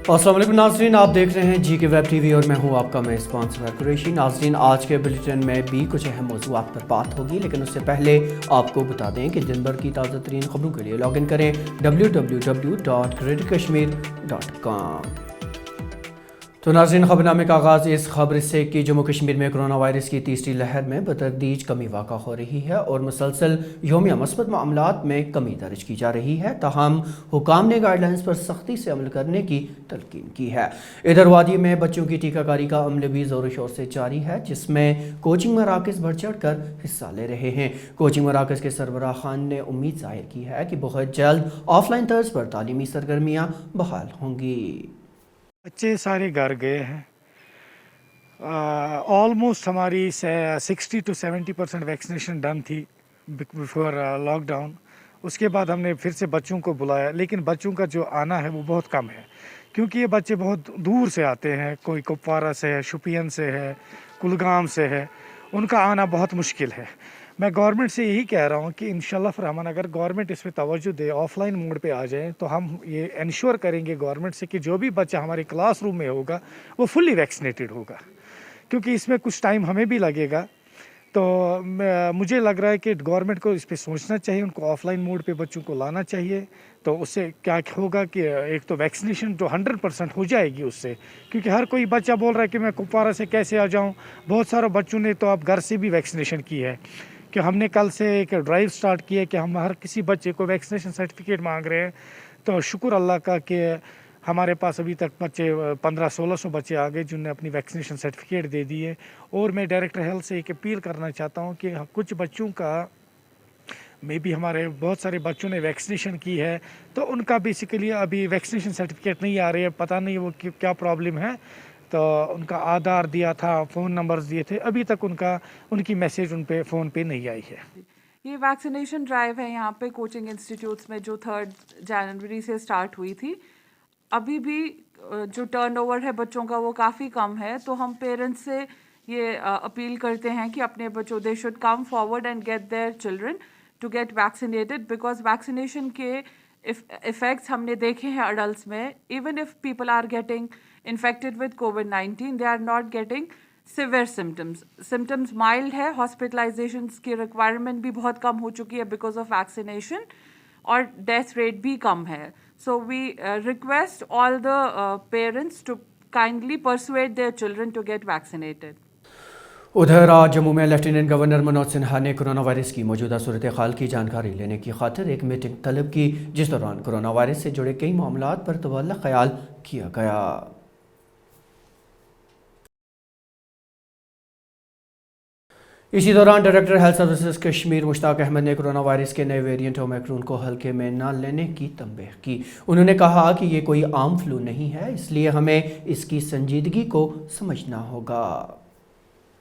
अस्सलाम वालेकुम नाज़रीन, आप देख रहे हैं जी के वेब टीवी और मैं हूं आपका मेज़बान सफर कुरैशी। नाज़रीन, आज के बुलेटिन में भी कुछ अहम मौज़ूआत पर बात होगी, लेकिन उससे पहले आपको बता दें कि दिन भर की ताज़ा तरीन खबरों के लिए लॉग इन करें www.greaterkashmir.com। तो नाज़रीन, खबरनामे का आगाज़ इस खबर से कि जम्मू कश्मीर में कोरोना वायरस की तीसरी लहर में बतदरीज कमी वाक़ा हो रही है और मुसलसल यौमिया मस्बत मामलात में कमी दर्ज की जा रही है। ताहम हुकाम ने गाइडलाइंस पर सख्ती से अमल करने की तलकीन की है। इधर वादी में बच्चों की टीकाकारी का अमल भी ज़ोर शोर से जारी है, जिसमें कोचिंग मराकज़ बढ़ चढ़ कर हिस्सा ले रहे हैं। कोचिंग मराकज़ के सरबराह खान ने उम्मीद जाहिर की है कि बहुत जल्द ऑफलाइन तर्ज पर तालीमी सरगर्मियाँ बहाल होंगी। बच्चे सारे घर गए हैं। ऑलमोस्ट हमारी 60 to 70% वैक्सीनेशन डन थी बिफोर लॉकडाउन। उसके बाद हमने फिर से बच्चों को बुलाया, लेकिन बच्चों का जो आना है वो बहुत कम है, क्योंकि ये बच्चे बहुत दूर से आते हैं। कोई कुपवारा से है, शुपियन से है, कुलगाम से है, उनका आना बहुत मुश्किल है। मैं गवर्नमेंट से यही कह रहा हूँ कि इंशाल्लाह रहमान अगर गवर्नमेंट इस पर तवज्जो दे, ऑफलाइन मोड पे आ जाए, तो हम ये इंश्योर करेंगे गवर्नमेंट से कि जो भी बच्चा हमारे क्लासरूम में होगा वो फुल्ली वैक्सीनेटेड होगा, क्योंकि इसमें कुछ टाइम हमें भी लगेगा। तो मुझे लग रहा है कि गवर्नमेंट को इस पे सोचना चाहिए, उनको ऑफलाइन मोड पे बच्चों को लाना चाहिए। तो उससे क्या होगा कि एक तो वैक्सीनेशन तो 100% हो जाएगी उससे, क्योंकि हर कोई बच्चा बोल रहा है कि मैं कुपवारा से कैसे आ जाऊं। बहुत सारे बच्चों ने तो अब घर से भी वैक्सीनेशन की है, कि हमने कल से एक ड्राइव स्टार्ट की है कि हम हर किसी बच्चे को वैक्सीनेशन सर्टिफिकेट मांग रहे हैं। तो शुक्र अल्लाह का कि हमारे पास अभी तक बच्चे 1500-1600 बच्चे आ गए जिन्होंने अपनी वैक्सीनेशन सर्टिफिकेट दे दी है। और मैं डायरेक्टर हेल्थ से एक अपील करना चाहता हूँ कि कुछ बच्चों का मे भी हमारे बहुत सारे बच्चों ने वैक्सीनेशन की है, तो उनका बेसिकली अभी वैक्सीनेशन सर्टिफिकेट नहीं आ रही है। पता नहीं वो क्या प्रॉब्लम है। तो उनका आधार दिया था, फ़ोन नंबर्स दिए थे, अभी तक उनकी मैसेज उन पे फ़ोन पे नहीं आई है। ये वैक्सीनेशन ड्राइव है यहाँ पे कोचिंग इंस्टीट्यूट्स में, जो 3 जनवरी से स्टार्ट हुई थी। अभी भी जो टर्नओवर है बच्चों का वो काफ़ी कम है। तो हम पेरेंट्स से ये अपील करते हैं कि अपने बच्चों, they should come forward and get their children to get vaccinated, because vaccination के इफ़ेक्ट्स हमने देखे हैं अडल्ट में। Even if people are getting infected with कोविड-19, they are not getting severe symptoms mild है। हॉस्पिटलाइजेशंस की रिक्वायरमेंट भी बहुत कम हो चुकी है बिकॉज ऑफ वैक्सीनेशन, और डेथ रेट भी कम है। So we request all the parents to kindly persuade their children to get vaccinated. उधर आज जम्मू में लेफ्टिनेंट गवर्नर मनोज सिन्हा ने कोरोना वायरस की मौजूदा सूरत हाल की जानकारी लेने की खातिर एक मीटिंग तलब की, जिस दौरान कोरोना वायरस से जुड़े कई मामलात पर तबादला ख्याल किया गया। इसी दौरान director health services Kashmir Mushtaq Ahmad ने कोरोना वायरस के नए वेरिएंट ओमिक्रॉन को हल्के में न लेने की तंबीह की। उन्होंने कहा कि ये कोई आम फ्लू नहीं है, इसलिए हमें इसकी संजीदगी को समझना होगा।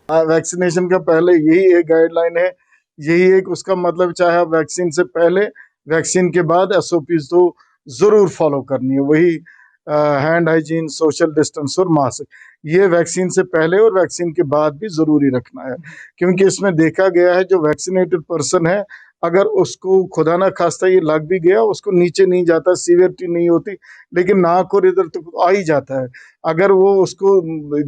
वैक्सीनेशन का पहले यही एक गाइडलाइन है, यही एक उसका मतलब, चाहे आप वैक्सीन से पहले, वैक्सीन के बाद एसओपीज तो जरूर फॉलो करनी है। वही हैंड हाइजीन, सोशल डिस्टेंस और मास्क, ये वैक्सीन से पहले और वैक्सीन के बाद भी जरूरी रखना है। क्योंकि इसमें देखा गया है जो वैक्सीनेटेड पर्सन है, अगर उसको खुदा ना खास्ता ये लग भी गया, उसको नीचे नहीं जाता, सीवियरिटी नहीं होती, लेकिन नाक और इधर तो आ ही जाता है। अगर वो उसको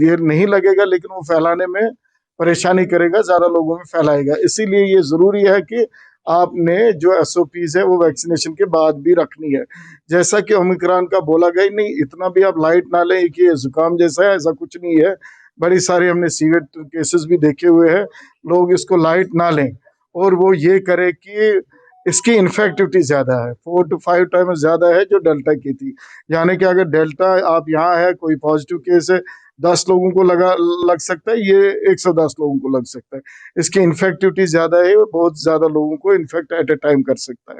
ये नहीं लगेगा, लेकिन वो फैलाने में परेशानी करेगा, ज्यादा लोगों में फैलाएगा। इसीलिए ये जरूरी है कि आपने जो एसओपीज है वो वैक्सीनेशन के बाद भी रखनी है। जैसा कि ओमिक्रॉन का बोला गया, नहीं इतना भी आप लाइट ना लें कि ये जुकाम जैसा है, ऐसा कुछ नहीं है। बड़ी सारी हमने सीवियर केसेस भी देखे हुए हैं। लोग इसको लाइट ना लें और वो ये करे कि इसकी इन्फेक्टिविटी ज्यादा है, 4 to 5 टाइम्स ज्यादा है जो डेल्टा की थी। यानी कि अगर डेल्टा आप यहाँ है, कोई पॉजिटिव केस है, 10 लोगों को लग सकता है, ये 110 लोगों को लग सकता है। इसकी इन्फेक्टिविटी ज्यादा है, वो बहुत ज्यादा लोगों को इन्फेक्ट एट ए टाइम कर सकता है।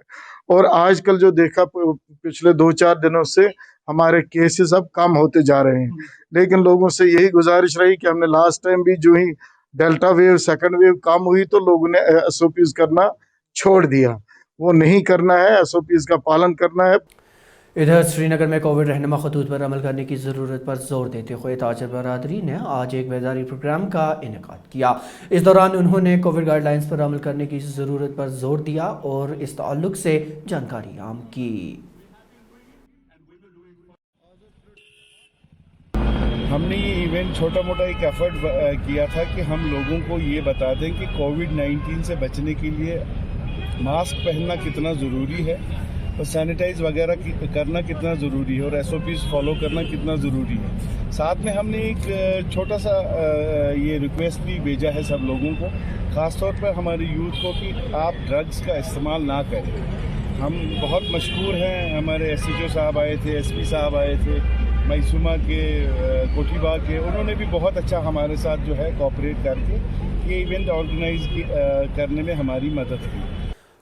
और आजकल जो देखा पिछले 2-4 दिनों से हमारे केसेस अब कम होते जा रहे हैं, लेकिन लोगों से यही गुजारिश रही कि हमने लास्ट टाइम भी जो ही डेल्टा वेव, सेकंड वेव कम हुई तो लोगों ने एसओपीज करना छोड़ दिया। वो नहीं करना है, एसओपीज का पालन करना है। इधर श्रीनगर में कोविड रहनुमा खतूत पर अमल करने की ज़रूरत पर जोर देते हुए ताजर बरादरी ने आज एक बेदारी प्रोग्राम का इनेकाद किया। इस दौरान उन्होंने कोविड गाइडलाइंस पर अमल करने की ज़रूरत पर जोर दिया और इस ताल्लुक से जानकारी आम की। हमने ये इवेंट छोटा मोटा एक एफर्ट किया था कि हम लोगों को ये बता दें कि कोविड-19 से बचने के लिए मास्क पहनना कितना ज़रूरी है और सैनिटाइज वगैरह करना कितना ज़रूरी है और SOPs फॉलो करना कितना ज़रूरी है। साथ में हमने एक छोटा सा ये रिक्वेस्ट भी भेजा है सब लोगों को, ख़ास तौर पर हमारे यूथ को, कि आप ड्रग्स का इस्तेमाल ना करें। हम बहुत मशहूर हैं, हमारे SHO साहब आए थे, SP साहब आए थे, मैसूमा के, कोठीबाग के, उन्होंने भी बहुत अच्छा हमारे साथ जो है कोऑपरेट करके ये इवेंट ऑर्गेनाइज करने में हमारी मदद की।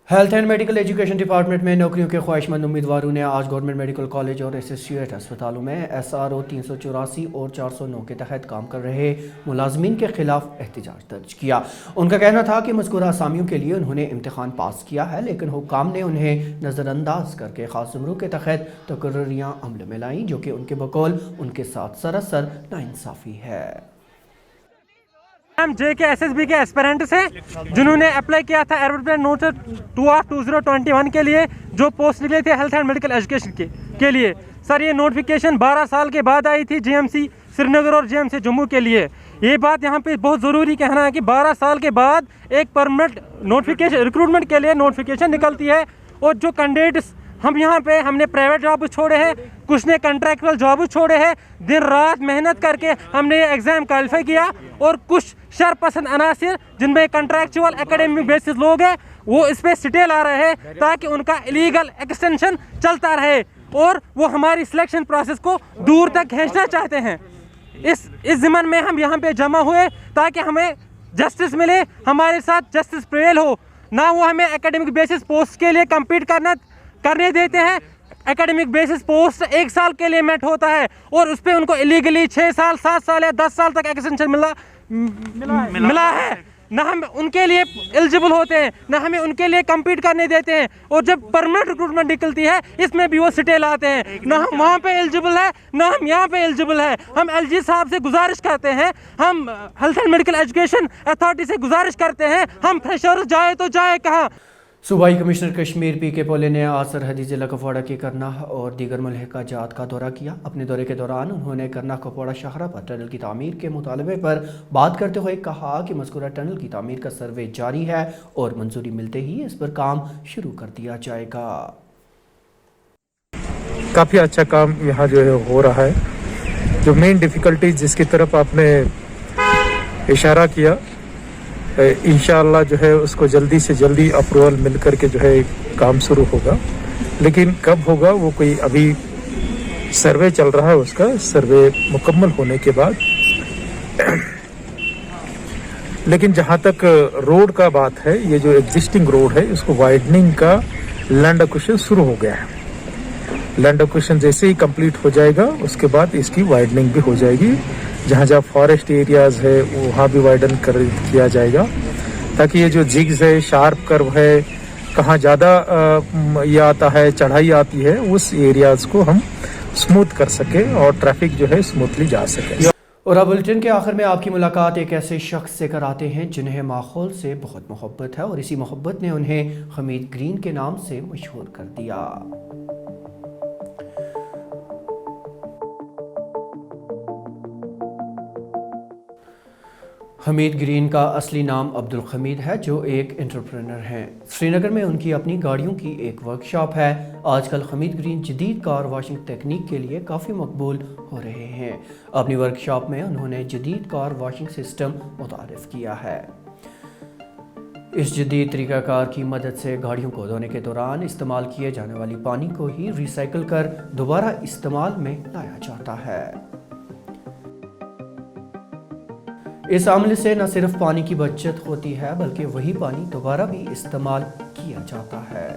Health and medical education department में नौकरियों के ख्वाहिशमंद उम्मीदवारों ने आज गवर्नमेंट मेडिकल कॉलेज और एसोसिएट अस्पतालों में SRO 384 और 409 के तहत काम कर रहे मुलाजमीन के खिलाफ एहतजाज दर्ज किया। उनका कहना था कि मज़कूरा असामियों के लिए उन्होंने इम्तिहान पास किया है, लेकिन हुक्काम ने उन्हें नज़रअंदाज करके खास ज़ुमरों के तहत तकर्रियाँ अमल में लाईं, जो कि उनके बकौल उनके साथ सरासर नाइंसाफ़ी है। हम JK SSB के एस्पिरेंट्स हैं जिन्होंने अप्लाई किया था एडवर्टाइजमेंट नोटिस 2/2021 के लिए, जो पोस्ट निकले थे हेल्थ एंड मेडिकल एजुकेशन के लिए। सर, ये नोटिफिकेशन 12 साल के बाद आई थी JMC श्रीनगर और JMC जम्मू के लिए। ये बात यहाँ पे बहुत ज़रूरी कहना है कि 12 साल के बाद एक परमानेंट नोटिफिकेशन रिक्रूटमेंट के लिए नोटिफिकेशन निकलती है, और जो कैंडिडेट्स हम यहाँ पे हमने प्राइवेट जॉब छोड़े हैं, कुछ ने कॉन्ट्रैक्चुअल जॉब छोड़े हैं, दिन रात मेहनत करके हमने ये एग्ज़ाम क्वालिफाई किया, और कुछ शरपसंद अनासिर जिनमें कॉन्ट्रैक्चुअल एकेडमिक बेसिस लोग हैं वो इस पर स्टे ला रहे हैं ताकि उनका इलीगल एक्सटेंशन चलता रहे, और वो हमारी सिलेक्शन प्रोसेस को दूर तक खींचना चाहते हैं। इस ज़िम्मन में हम यहाँ पे जमा हुए ताकि हमें जस्टिस मिले, हमारे साथ जस्टिस प्रिवेल हो। ना वो हमें एकेडमिक बेसिस पोस्ट के लिए कम्पीट करने देते हैं। एकेडमिक बेसिस पोस्ट 1 साल के लिए मेट होता है, और उस पर उनको इलीगली 6 साल 7 साल या 10 साल तक एक्सटेंशन मिला है। ना हम उनके लिए एलिजिबल होते हैं, ना हमें उनके लिए कम्पीट करने देते हैं, और जब परमानेंट रिक्रूटमेंट निकलती है इसमें भी वो स्टे लाते हैं। ना हम वहाँ पे एलिजिबल है, ना हम यहाँ पे एलिजिबल है। हम LG साहब से गुजारिश करते हैं, हम health and medical education authority से गुजारिश करते हैं, हम फ्रेशर जाए तो जाए कहाँ। सूबाई कमिश्नर कश्मीर PK पोले ने आज सरहदी जिला कुपवाड़ा के करनाह और दीगर मुल्हिका जात का दौरा किया। अपने दौरे के दौरान उन्होंने करनाह कुपवाड़ा शाहरा पर टनल की तामीर के मुतालबे पर बात करते हुए कहा कि मज़कूरा टनल की तामीर का सर्वे जारी है और मंजूरी मिलते ही इस पर काम शुरू कर दिया जाएगा। काफ़ी अच्छा काम यहाँ जो है हो रहा है। जो मेन डिफ़िकल्टीज जिसकी तरफ आपने इशारा किया, इंशाअल्लाह जो है उसको जल्दी से जल्दी अप्रूवल मिल कर के जो है काम शुरू होगा, लेकिन कब होगा वो कोई अभी सर्वे चल रहा है, उसका सर्वे मुकम्मल होने के बाद। लेकिन जहाँ तक रोड का बात है, ये जो एग्जिस्टिंग रोड है इसको वाइडनिंग का लैंड एक्विजिशन शुरू हो गया है। लैंड एक्विजिशन जैसे ही कंप्लीट हो जाएगा उसके बाद इसकी वाइडनिंग भी हो जाएगी। जहाँ जहाँ फॉरेस्ट एरियाज है वहाँ भी वाइडन किया जाएगा, ताकि ये जो जिग्स है, शार्प कर्व है, कहाँ ज़्यादा ये आता है, चढ़ाई आती है, उस एरियाज को हम स्मूथ कर सके और ट्रैफिक जो है स्मूथली जा सके। और अब बुलेटिन के आखिर में आपकी मुलाकात एक ऐसे शख्स से कराते हैं जिन्हें माहौल से बहुत मोहब्बत है, और इसी मोहब्बत ने उन्हें हमीद ग्रीन के नाम से मशहूर कर दिया। हमीद ग्रीन का असली नाम अब्दुल हमीद है, जो एक एंटरप्रेन्योर हैं। श्रीनगर में उनकी अपनी गाड़ियों की एक वर्कशॉप है। आजकल हमीद ग्रीन जदीद कार वॉशिंग टेक्निक के लिए काफ़ी मकबूल हो रहे हैं। अपनी वर्कशॉप में उन्होंने जदीद कार वॉशिंग सिस्टम मुतारिफ किया है। इस जदीद तरीक़ाकार की मदद से गाड़ियों को धोने के दौरान इस्तेमाल किए जाने वाली पानी को ही रिसाइकिल कर दोबारा इस्तेमाल में लाया जाता है। इस अमल से न सिर्फ पानी की बचत होती है, बल्कि वही पानी दोबारा भी इस्तेमाल किया जाता है।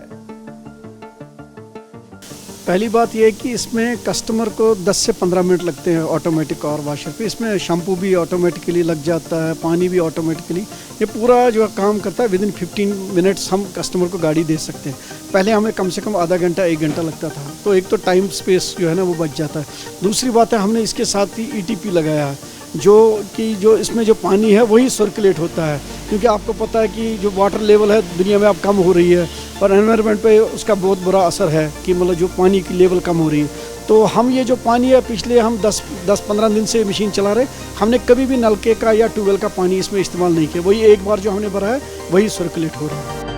पहली बात यह है कि इसमें कस्टमर को 10 से 15 मिनट लगते हैं ऑटोमेटिक कार वॉशर पे। इसमें शैम्पू भी ऑटोमेटिकली लग जाता है, पानी भी ऑटोमेटिकली, ये पूरा जो काम करता है विदिन 15 मिनट्स हम कस्टमर को गाड़ी दे सकते हैं। पहले हमें कम से कम आधा घंटा 1 घंटा लगता था, तो एक तो टाइम स्पेस जो है ना वो बच जाता है। दूसरी बात है हमने इसके साथ ही ETP लगाया है, जो इसमें जो पानी है वही सर्कुलेट होता है, क्योंकि आपको पता है कि जो वाटर लेवल है दुनिया में अब कम हो रही है और एनवायरनमेंट पे उसका बहुत बुरा असर है कि मतलब जो पानी की लेवल कम हो रही है। तो हम ये जो पानी है पिछले हम 10-15 दिन से मशीन चला रहे, हमने कभी भी नलके का या ट्यूबवेल का पानी इसमें इस्तेमाल नहीं किया। वही एक बार जो हमने भरा है वही सर्कुलेट हो रहा है।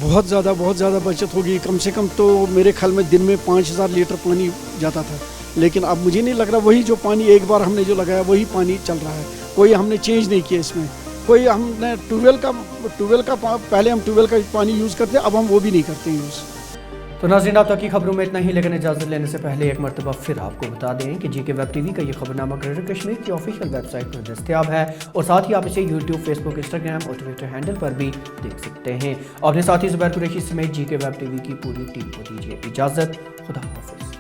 बहुत ज़्यादा बचत होगी। कम से कम तो मेरे ख्याल में दिन में 5000 लीटर पानी जाता था, लेकिन अब मुझे नहीं लग रहा वही जो पानी एक बार हमने जो लगाया वही पानी चल रहा है। कोई हमने चेंज नहीं किया इसमें। कोई हमने ट्यूबवेल का पहले हम ट्यूबवेल का पानी यूज़ करते, अब हम वो भी नहीं करते यूज़। तो नाज़रीन, अब तक की खबरों में इतना ही, लेकिन इजाज़त लेने से पहले एक मरतबा फिर आपको बता दें कि GK वेब TV का ये खबरनामा ग्रेटर कश्मीर की ऑफिशियल वेबसाइट पर दस्तयाब है और साथ ही आप इसे YouTube, Facebook, Instagram और Twitter हैंडल पर भी देख सकते हैं। अपने साथी ज़ुबैर कुरैशी समेत GK वेब TV की पूरी टीम को दीजिए इजाज़त। खुदा हाफिज़।